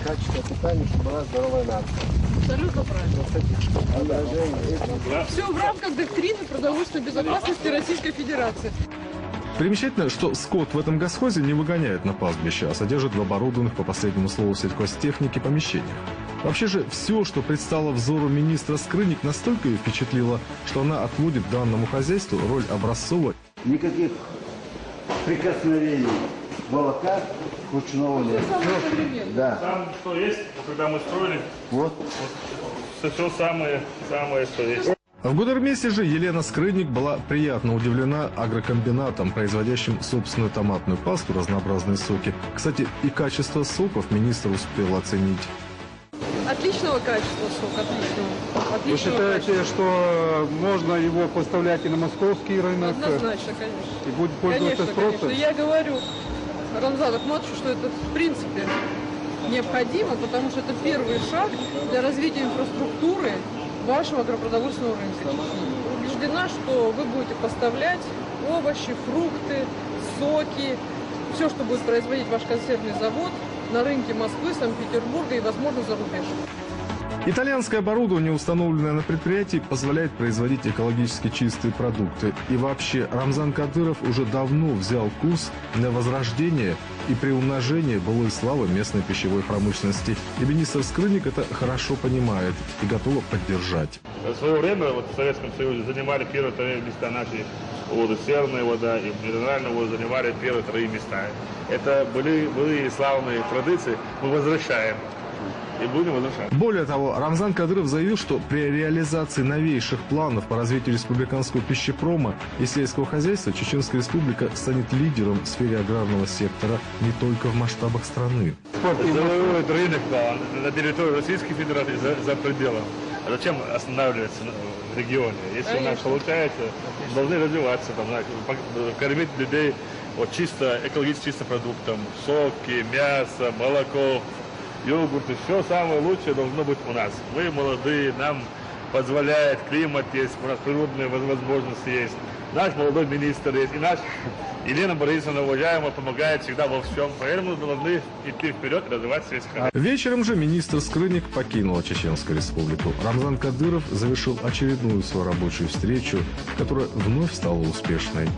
качество питания, чтобы была здоровая нация. Абсолютно правильно. Все в рамках доктрины продовольственной безопасности Российской Федерации. Примечательно, что скот в этом госпозе не выгоняют на пастбище, а содержат в оборудованных по последнему слову сельхозтехники помещениях. Вообще же все, что предстало взору министра Скрынник, настолько ее впечатлило, что она отводит данному хозяйству роль образцового. Никаких прикосновений молока ручного нет. Да. Там что есть, когда мы строили, Вот. все самое, что есть. В Гудермесе же Елена Скрынник была приятно удивлена агрокомбинатом, производящим собственную томатную пасту, разнообразные соки. Кстати, и качество соков министр успел оценить. Отличного качества сок, отличного. Вы считаете, что можно его поставлять и на московский рынок? Однозначно, конечно. И будет пользоваться спросом? Конечно. Я говорю Рамзану Ахматовичу, что это в принципе необходимо, потому что это первый шаг для развития инфраструктуры вашего агропродовольственного рынка. Убеждена, что вы будете поставлять овощи, фрукты, соки, все, что будет производить ваш консервный завод на рынке Москвы, Санкт-Петербурга и, возможно, за рубеж. Итальянское оборудование, установленное на предприятии, позволяет производить экологически чистые продукты. И вообще, Рамзан Кадыров уже давно взял курс на возрождение и приумножение былой славы местной пищевой промышленности. И министр Скрынник это хорошо понимает и готова поддержать. В свое время вот в Советском Союзе занимали первые-вторые места наши воды, серная вода и минеральная вода занимали первые-вторые места. Это были славные традиции, мы возвращаем. И будем возвращать. Более того, Рамзан Кадыров заявил, что при реализации новейших планов по развитию республиканского пищепрома и сельского хозяйства Чеченская Республика станет лидером в сфере аграрного сектора не только в масштабах страны. Завоевывает рынок, да, на территории Российской Федерации за пределом. А зачем останавливаться в регионе? Если у нас получается, должны развиваться, там, кормить людей вот, чисто, экологически чистым продуктом, соки, мясо, молоко, йогурты, все самое лучшее должно быть у нас. Мы молодые, нам позволяет климат есть, у нас природные возможности есть. Наш молодой министр есть, и наш Елена Борисовна, уважаемая, помогает всегда во всем. Поэтому мы должны идти вперед и развивать сельское хозяйство. Вечером же министр Скрынник покинула Чеченскую Республику. Рамзан Кадыров завершил очередную свою рабочую встречу, которая вновь стала успешной.